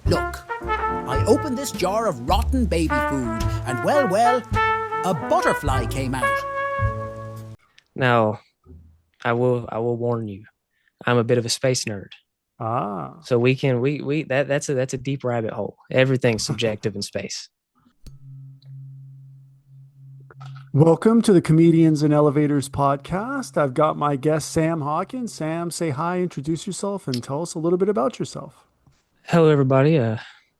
Look, I opened this jar of rotten baby food, and well, a butterfly came out. Now, I will warn you. I'm a bit of a space nerd. Ah. So that's a deep rabbit hole. Everything's subjective in space. Welcome to the Comedians and Elevators podcast. I've got my guest, Sam Hawkins. Sam, say hi, introduce yourself, and tell us a little bit about yourself. Hello, everybody.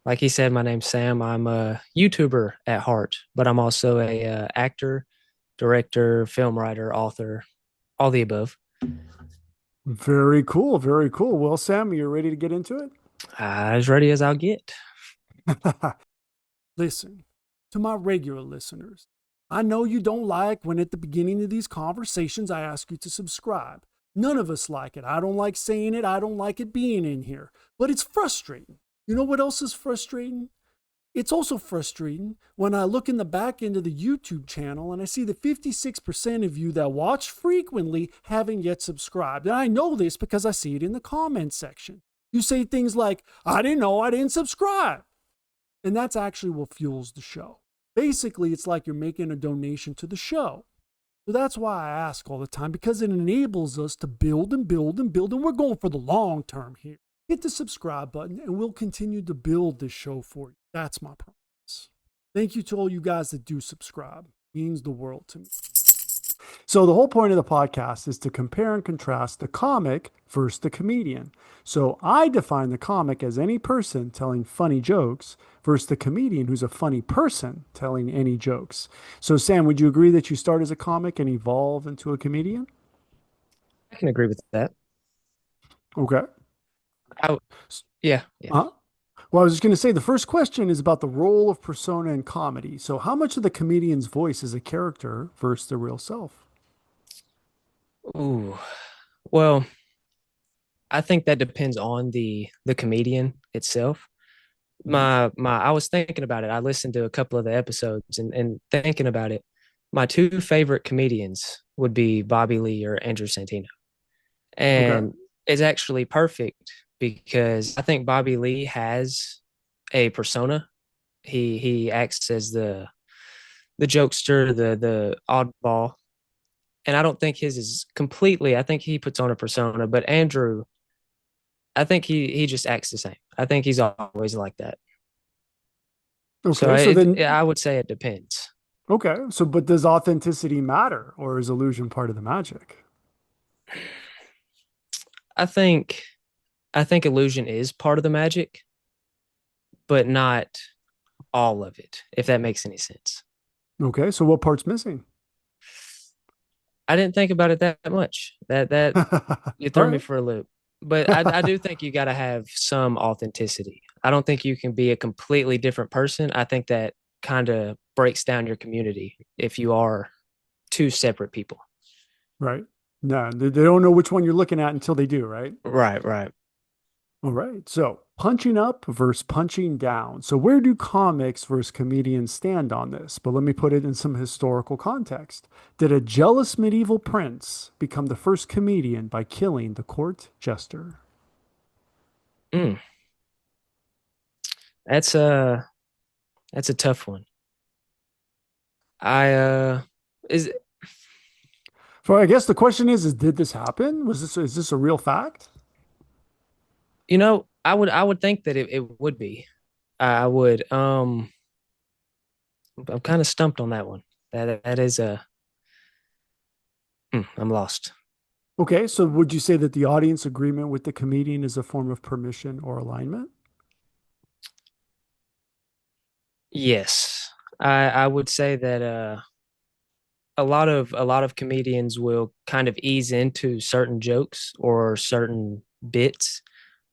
Like he said, my name's Sam. I'm a YouTuber at heart, but I'm also a actor, director, film writer, author, all the above. Very cool. Very cool. Well, Sam, are you ready to get into it? As ready as I'll get. Listen, to my regular listeners, I know you don't like when at the beginning of these conversations I ask you to subscribe. None of us like it. I don't like saying it. I don't like it being in here. But it's frustrating. You know what else is frustrating? It's also frustrating when I look in the back end of the YouTube channel and I see that 56% of you that watch frequently haven't yet subscribed. And I know this because I see it in the comments section. You say things like, I didn't know I didn't subscribe. And that's actually what fuels the show. Basically, it's like you're making a donation to the show. So that's why I ask all the time, because it enables us to build and build and build. And we're going for the long term here. Hit the subscribe button and we'll continue to build this show for you. That's my promise. Thank you to all you guys that do subscribe. It means the world to me. So the whole point of the podcast is to compare and contrast the comic versus the comedian. So I define the comic as any person telling funny jokes versus the comedian who's a funny person telling any jokes. So Sam, would you agree that you start as a comic and evolve into a comedian? I can agree with that. Okay. I, yeah, yeah. Uh, well, I was just going to say the first question is about the role of persona in comedy. So how much of the comedian's voice is a character versus the real self? Ooh. Well, I think that depends on the comedian itself. Mhm. I was thinking about it. I listened to a couple of the episodes and thinking about it. My two favorite comedians would be Bobby Lee or Andrew Santino. Okay. And it's actually perfect because I think Bobby Lee has a persona. He acts as the jokester, the oddball. And I don't think his is completely, I think he puts on a persona, but Andrew, I think he just acts the same. I think he's always like that. So Okay. So then, I would say it depends. okay. So, but does authenticity matter or is illusion part of the magic? I think I think illusion is part of the magic, but not all of it, if that makes any sense. Okay. So what part's missing? I didn't think about it that much. That you All threw me right. for a loop. But I do think you got to have some authenticity. I don't think you can be a completely different person. I think that kind of breaks down your community if you are two separate people. Right. No, they don't know which one you're looking at until they do, right? Right, right. All right. So punching up versus punching down. So where do comics versus comedians stand on this? But let me put it in some historical context. Did a jealous medieval prince become the first comedian by killing the court jester? Mm, that's a that's a tough one. I is So I guess the question is did this happen? Is this a real fact? I would think that it would be. I would I'm kind of stumped on that one. That is a I'm lost. Okay, so would you say that the audience agreement with the comedian is a form of permission or alignment? Yes. I would say that a lot of comedians will kind of ease into certain jokes or certain bits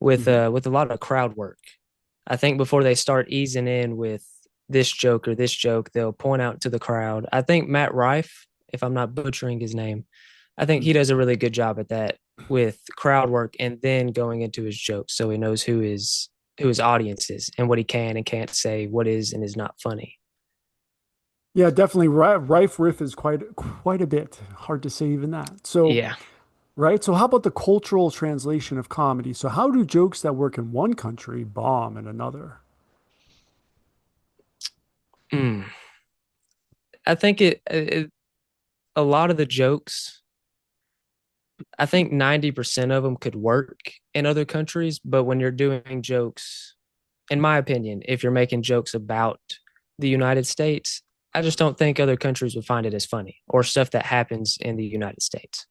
Hmm. with a lot of crowd work. I think before they start easing in with this joke or this joke, they'll point out to the crowd. I think Matt Rife, if I'm not butchering his name, I think he does a really good job at that with crowd work and then going into his jokes so he knows who his audience is and what he can and can't say, what is and is not funny. Yeah, definitely. Rife riff is quite a bit. Hard to say even that. So Yeah. right? So how about the cultural translation of comedy? So how do jokes that work in one country bomb in another? Mm. I think a lot of the jokes, I think 90% of them could work in other countries, but when you're doing jokes, in my opinion, if you're making jokes about the United States, I just don't think other countries would find it as funny or stuff that happens in the United States.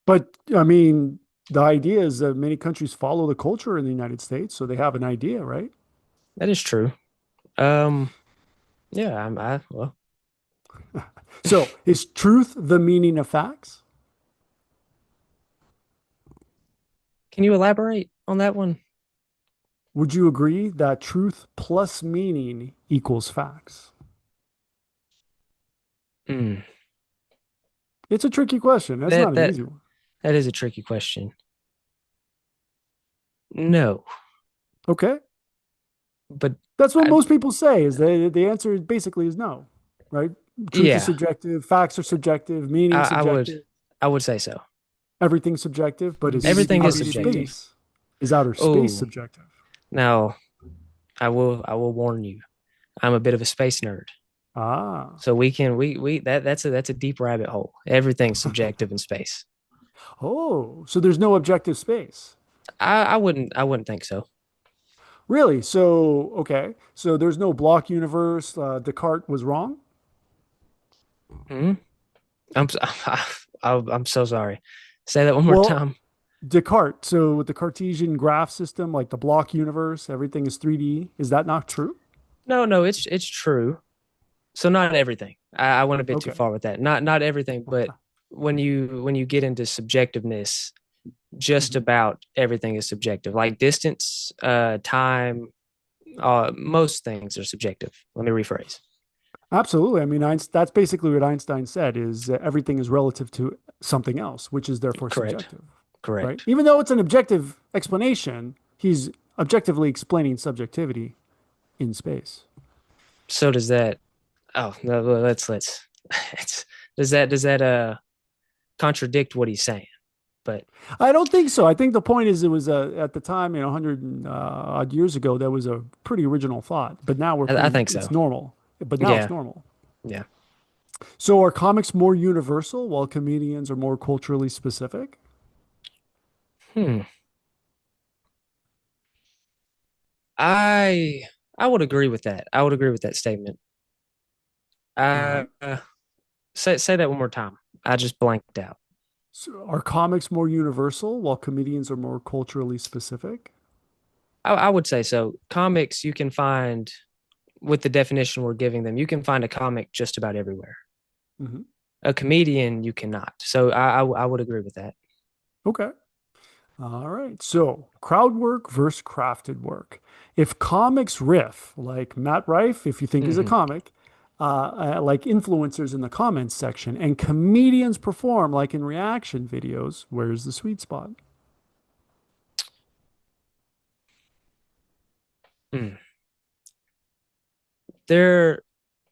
But I mean, the idea is that many countries follow the culture in the United States, so they have an idea, right? That is true. Um, yeah, well, So is truth the meaning of facts? can you elaborate on that one? Would you agree that truth plus meaning equals facts? Mm, It's a tricky question. That's not that an that easy one. that is a tricky question. No, Okay. but That's what I, most people say is that the answer basically is no, right? Truth is yeah, subjective, facts are subjective, meaning I would subjective, say so. everything's subjective, but Everything is outer subjective. space is outer space Oh, subjective. now I will warn you. I'm a bit of a space nerd. Ah. So we that's a deep rabbit hole. Everything's subjective in space. Oh, so there's no objective space. I wouldn't think so. Really? So, okay. So there's no block universe. Descartes was wrong. Hmm? I'm I'm so sorry. Say that one more Well, time. Descartes, so with the Cartesian graph system, like the block universe, everything is 3D. Is that not true? No, no, it's true. So not everything. I went a bit too Okay. far with that. Not everything, but when you get into subjectiveness, just Mhm. about everything is subjective. Like distance, time, most things are subjective. Let me rephrase. Absolutely. I mean, that's basically what Einstein said is everything is relative to something else, which is therefore Correct. subjective, right? Correct. Even though it's an objective explanation, he's objectively explaining subjectivity in space. So does that oh no, let's it's, does that contradict what he's saying? But I don't think so. I think the point is it was at the time, 100 odd years ago, that was a pretty original thought. But now I think it's so. normal. But now it's Yeah. normal. Yeah. So are comics more universal while comedians are more culturally specific? Hmm. I I would agree with that. I would agree with that statement. All Uh, right. say that one more time. I just blanked out. So are comics more universal while comedians are more culturally specific? I would say so. Comics you can find with the definition we're giving them. You can find a comic just about everywhere. Hmm. A comedian you cannot. So I would agree with that. Okay. All right. So crowd work versus crafted work. If comics riff, like Matt Rife, if you think he's a Hmm. comic, like influencers in the comments section, and comedians perform like in reaction videos, where's the sweet spot? Mm. There,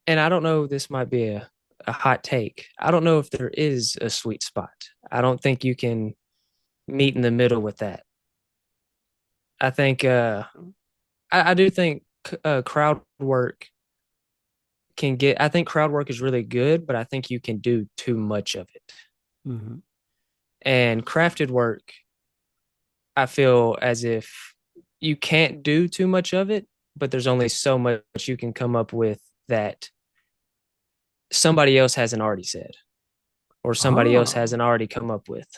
and I don't know. This might be a hot take. I don't know if there is a sweet spot. I don't think you can meet in the middle with that. I think I do think crowd work can get. I think crowd work is really good, but I think you can do too much of it. Hmm. And crafted work, I feel as if you can't do too much of it, but there's only so much you can come up with that somebody else hasn't already said or somebody else Ah. hasn't already come up with.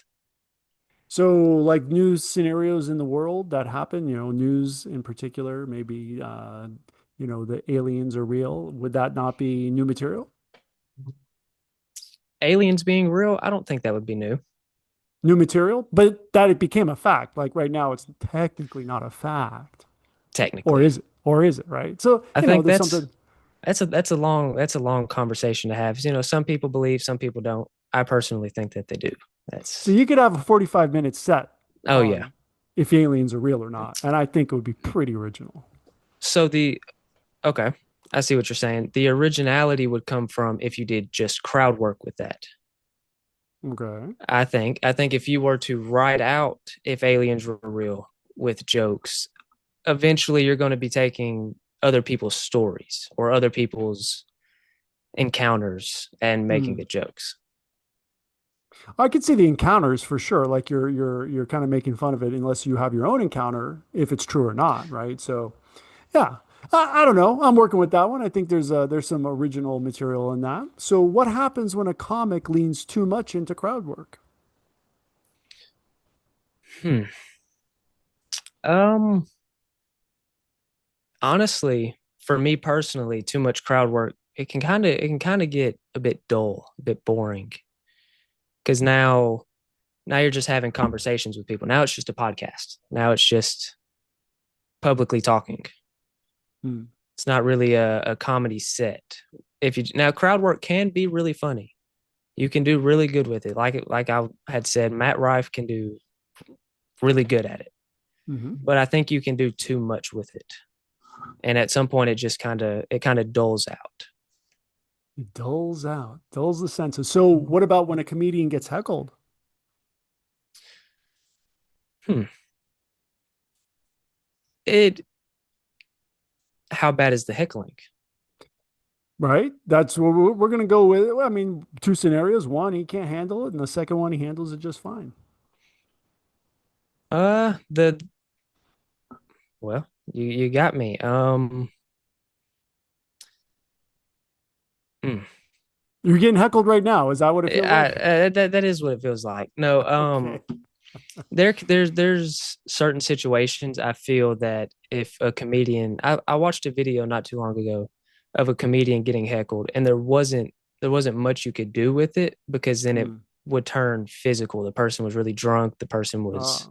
So, like news scenarios in the world that happen, news in particular, maybe, the aliens are real. Would that not be new material? Aliens being real, I don't think that would be new, New material, but that it became a fact. Like right now, it's technically not a fact. Or technically. is it? Or is it, right? So, I think there's that's something. that's a long conversation to have. Some people believe, some people don't. I personally think that they do. So That's you could have a 45-minute set oh yeah. on if aliens are real or not. And I think it would be pretty original. So the okay, I see what you're saying. The originality would come from if you did just crowd work with that. Okay. I think if you were to write out if aliens were real with jokes, eventually you're going to be taking other people's stories or other people's encounters and making Hmm. the jokes. I could see the encounters for sure. Like you're kind of making fun of it unless you have your own encounter, if it's true or not, right? So yeah, I don't know. I'm working with that one. I think there's some original material in that. So what happens when a comic leans too much into crowd work? Hmm. Um, honestly, for me personally, too much crowd work, it can kind of get a bit dull, a bit boring. Because now you're just having conversations with people. Now it's just a podcast. Now it's just publicly talking. Hmm. It's not really a comedy set. If you now crowd work can be really funny. You can do really good with it. Like I had said, Matt Rife can do really good at it. Hmm. But I think you can do too much with it. And at some point it kind of dulls out. It dulls out, dulls the senses. So what about when a comedian gets heckled? Hmm. It How bad is the heckling? Right? That's what we're going to go with. I mean, two scenarios. One, he can't handle it, and the second one, he handles it just fine. The well, you got me. Hmm. You're getting heckled right now. Is that what it feels like? That is what it feels like. No, Okay. there's certain situations I feel that if a comedian, I watched a video not too long ago of a comedian getting heckled, and there wasn't much you could do with it because then it Hmm. would turn physical. The person was really drunk. The person was Uh,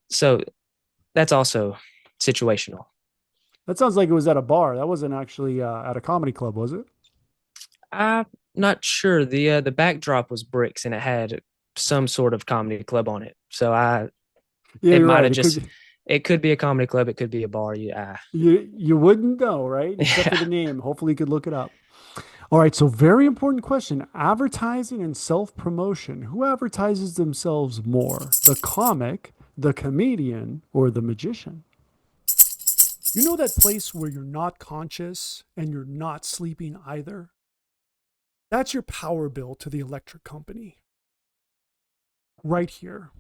so that's also situational. that sounds like it was at a bar. That wasn't actually at a comedy club, was it? I'm not sure. The backdrop was bricks and it had some sort of comedy club on it. So Yeah, it you're might right. have just it could be a comedy club, it could be a bar. Yeah. You wouldn't know, right? Except for Yeah. the name. Hopefully, you could look it up. All right. So, very important question: advertising and self promotion. Who advertises themselves more, the comic, the comedian, or the magician? You know that place where you're not conscious and you're not sleeping either? That's your power bill to the electric company. Right here.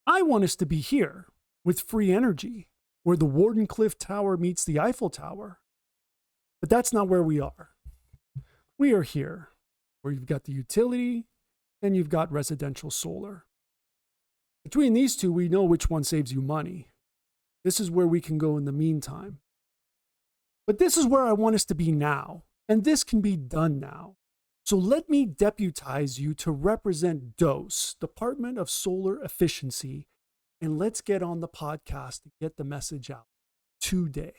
I want us to be here with free energy, where the Wardenclyffe Tower meets the Eiffel Tower. But that's not where we are. We are here, where you've got the utility and you've got residential solar. Between these two, we know which one saves you money. This is where we can go in the meantime. But this is where I want us to be now, and this can be done now. So let me deputize you to represent DOSE, Department of Solar Efficiency, and let's get on the podcast and get the message out today.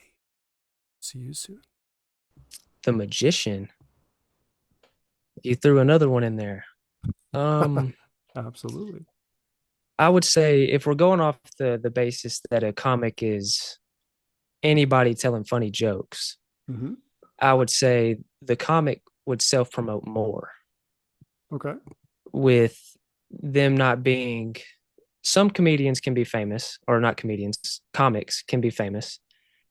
See you soon. The magician. You threw another one in there. Um, Absolutely. I would say if we're going off the basis that a comic is anybody telling funny jokes, Hmm. I would say the comic would self promote more Okay. with them not being. Some comedians can be famous, or not comedians, comics can be famous,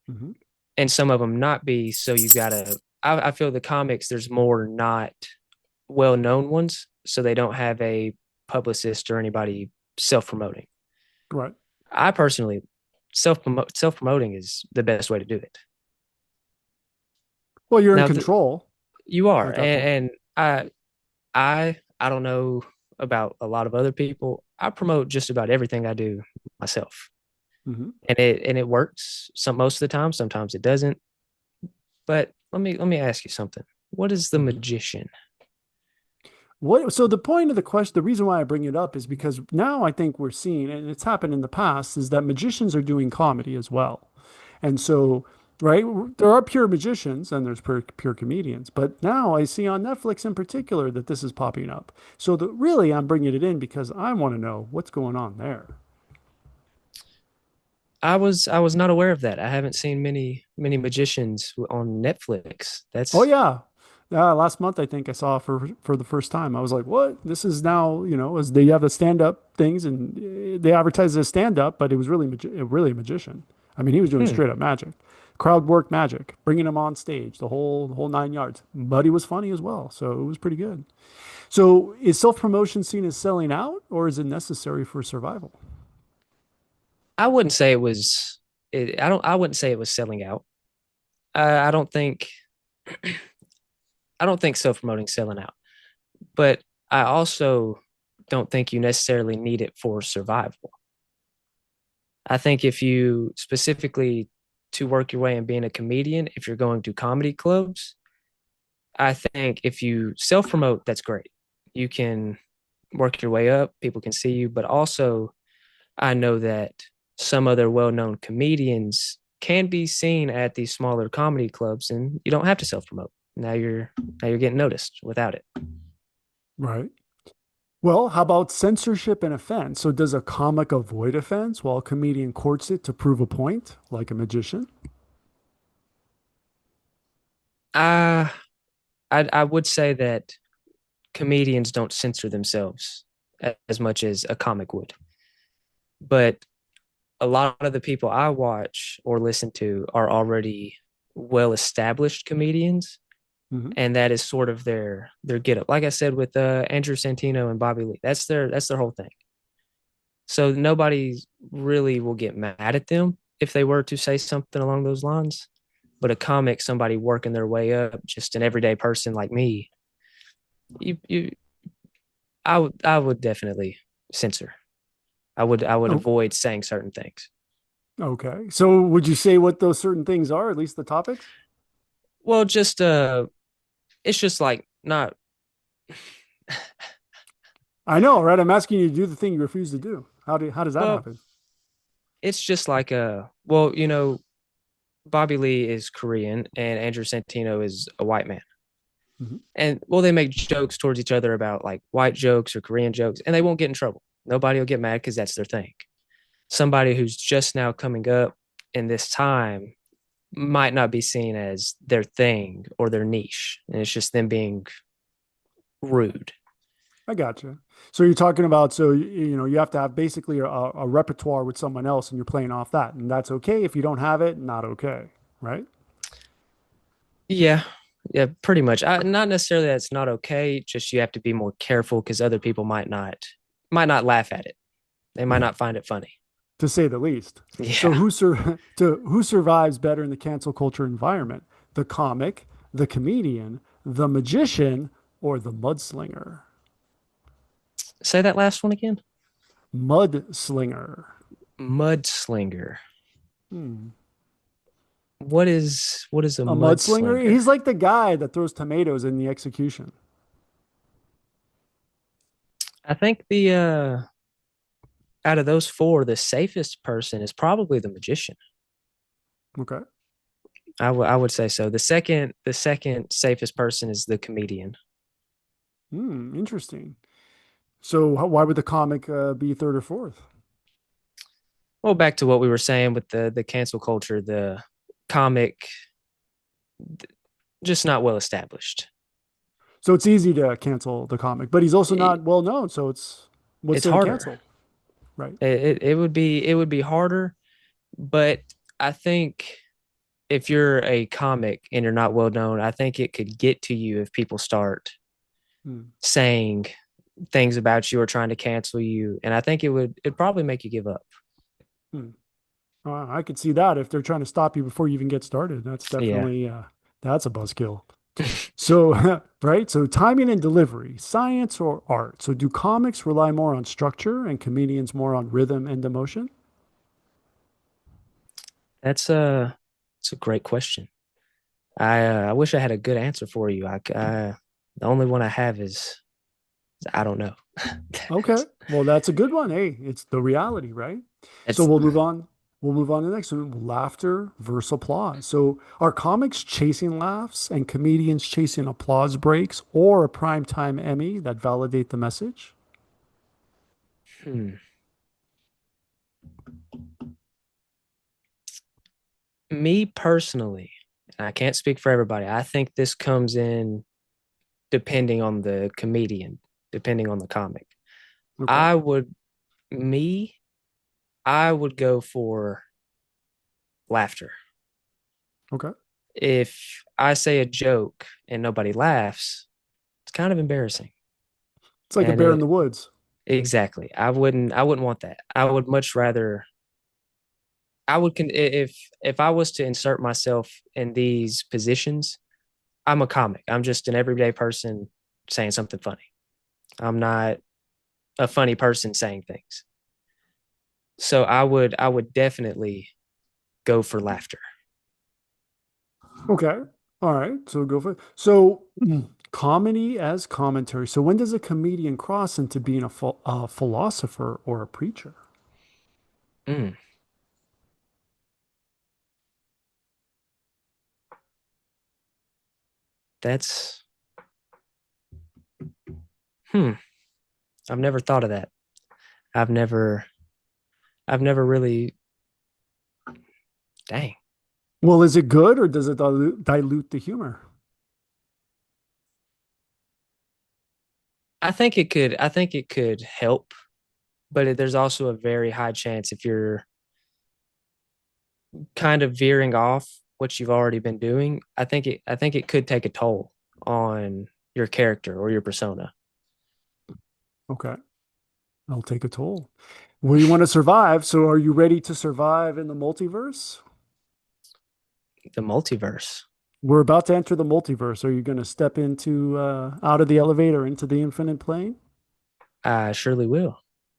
Hmm. and some of them not be. So you gotta. I feel the comics there's more not well known ones, so they don't have a publicist or anybody self promoting. Right. I personally self promoting is the best way to do it. Well, you're in Now control you are, at that point. and I don't know about a lot of other people. I promote just about everything I do myself, Hmm. and it works. Some most of the time, sometimes it doesn't. But let me ask you something. What is the Hmm. magician? What, so the point of the question, the reason why I bring it up is because now I think we're seeing, and it's happened in the past, is that magicians are doing comedy as well. And so, right, there are pure magicians and there's pure comedians. But now I see on Netflix in particular that this is popping up. So really, I'm bringing it in because I want to know what's going on there. I was not aware of that. I haven't seen many magicians on Netflix. Oh, That's yeah. Last month I think I saw for the first time. I was like, "What? This is now, as they have the stand up things and they advertise it as stand up, but it was really a magician. I mean, he was doing Hmm. straight up magic, crowd work magic, bringing him on stage, the whole 9 yards. But he was funny as well, so it was pretty good. So, is self promotion seen as selling out, or is it necessary for survival? I wouldn't say it was. I wouldn't say it was selling out. I don't think. I don't think self promoting selling out. But I also don't think you necessarily need it for survival. I think if you specifically to work your way in being a comedian, if you're going to comedy clubs, I think if you self promote, that's great. You can work your way up, people can see you, but also I know that some other well known comedians can be seen at these smaller comedy clubs and you don't have to self promote. Now you're getting noticed without it. Right. Well, how about censorship and offense? So, does a comic avoid offense while a comedian courts it to prove a point, like a magician? I I would say that comedians don't censor themselves as much as a comic would. But a lot of the people I watch or listen to are already well established comedians, Hmm. and that is sort of their get up. Like I said with Andrew Santino and Bobby Lee, that's their whole thing. So nobody really will get mad at them if they were to say something along those lines. But a comic, somebody working their way up, just an everyday person like me, you I would definitely censor. I would Oh, avoid saying certain things. okay. So, would you say what those certain things are, at least the topics? Well, just it's just like not. I know, right? I'm asking you to do the thing you refuse to do. How does that Well, happen? it's just like well, Bobby Lee is Korean and Andrew Santino is a white man. Hmm. And well, they make jokes towards each other about like white jokes or Korean jokes, and they won't get in trouble. Nobody will get mad because that's their thing. Somebody who's just now coming up in this time might not be seen as their thing or their niche. And it's just them being rude. I got you. So you're talking about you have to have basically a repertoire with someone else, and you're playing off that, and that's okay. If you don't have it, not okay, right? Yeah. Yeah, pretty much. Not necessarily that it's not okay, just you have to be more careful because other people might not laugh at it. They might not find it funny. To say the least. So Yeah. who survives better in the cancel culture environment? The comic, the comedian, the magician, or the mudslinger? Say that last one again. Mudslinger. Mudslinger. Hmm. What is a A mudslinger? mudslinger? He's like the guy that throws tomatoes in the execution. I think the out of those four, the safest person is probably the magician. Okay. I would say so. The second safest person is the comedian. Hmm. Interesting. So why would the comic be third or fourth? Well, back to what we were saying with the cancel culture, the comic just not well established. So it's easy to cancel the comic, but he's also not well known. So what's It's there to harder. cancel, right? It would be harder, but I think if you're a comic and you're not well known, I think it could get to you if people start Hmm. saying things about you or trying to cancel you, and I think it'd probably make you give up. Hmm. I could see that if they're trying to stop you before you even get started. That's Yeah. definitely that's a buzzkill. So right, so timing and delivery, science or art. So do comics rely more on structure and comedians more on rhythm and emotion? That's a great question. I wish I had a good answer for you. The only one I have is I don't know. Okay, well that's a good one. Hey, it's the reality, right? So It's we'll move on. We'll move on to the next one. Laughter versus applause. So are comics chasing laughs and comedians chasing applause breaks or a primetime Emmy that validate the message? hmm. Me personally, and I can't speak for everybody. I think this comes in. depending on the comedian, depending on the comic. Okay. I would me, I would go for laughter. Okay. If I say a joke and nobody laughs, it's kind of embarrassing. It's like a And bear in the woods. exactly. I wouldn't want that. I would much rather if I was to insert myself in these positions, I'm a comic. I'm just an everyday person saying something funny. I'm not a funny person saying things. So I would definitely go for laughter. Okay. All right. So go for it. So comedy as commentary. So when does a comedian cross into being a philosopher or a preacher? Mm, that's hmm. I've never thought of that. I've never I've never really dang. Well, is it good or does it dilute the humor? I think it could help, but there's also a very high chance if you're kind of veering off what you've already been doing, I think it could take a toll on your character or your persona. Okay. I'll take a toll. Well, you want to survive. So are you ready to survive in the multiverse? The multiverse. We're about to enter the multiverse. Are you going to step into out of the elevator into the infinite plane? I surely will.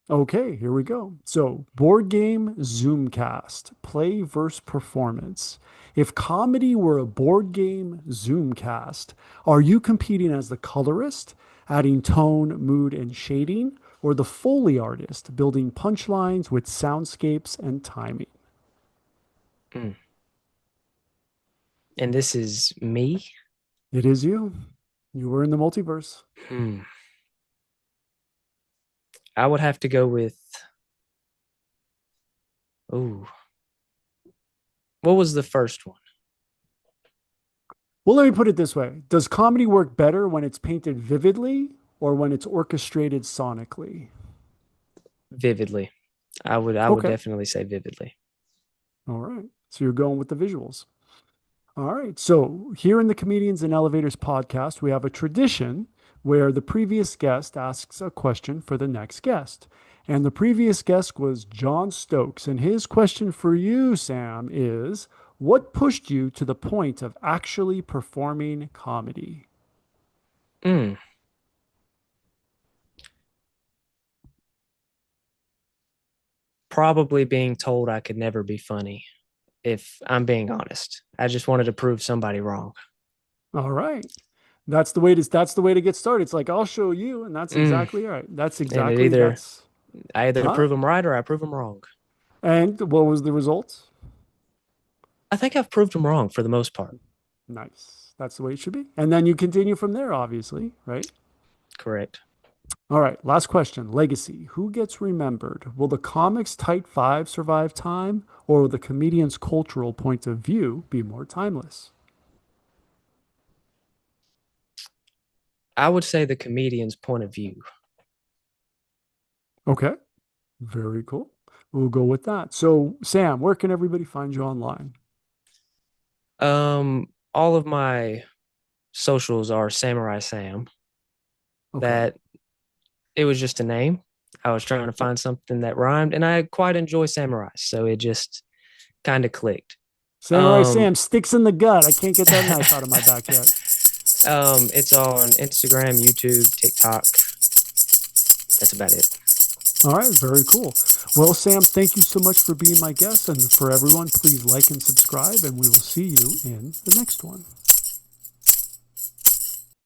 Okay, here we go. So, board game Zoomcast, play versus performance. If comedy were a board game Zoomcast, are you competing as the colorist, adding tone, mood, and shading, or the Foley artist, building punchlines with soundscapes and timing? Mm. And this is me. It is you. You were in the multiverse. Hmm. I would have to go with. Oh, what was the first one? Well, let me put it this way. Does comedy work better when it's painted vividly or when it's orchestrated sonically? Vividly. I would Okay. definitely say vividly. All right. So you're going with the visuals. All right. So here in the Comedians and Elevators podcast, we have a tradition where the previous guest asks a question for the next guest. And the previous guest was John Stokes. And his question for you, Sam, is what pushed you to the point of actually performing comedy? Mm. Probably being told I could never be funny, if I'm being honest. I just wanted to prove somebody wrong. All right. That's the way to get started. It's like I'll show you, and that's Mm. exactly right. That's And it exactly either that's I either huh? prove them right or I prove them wrong. And what was the result? I think I've proved them wrong for the most part. Nice. That's the way it should be. And then you continue from there, obviously, right? Correct. All right. Last question. Legacy. Who gets remembered? Will the comics Tight Five survive time, or will the comedian's cultural point of view be more timeless? I would say the comedian's point of view. Okay. Very cool. We'll go with that. So, Sam, where can everybody find you online? All of my socials are Samurai Sam. Okay. That it was just a name. I was trying to Yep. find something that rhymed, and I quite enjoy samurai, so it just kind of clicked. Samurai Um, Sam, sticks in the gut. I can't get that knife out of my back yet. it's on Instagram, YouTube, TikTok. That's about it. All right, very cool. Well, Sam, thank you so much for being my guest. And for everyone, please like and subscribe, and we will see you in the next one.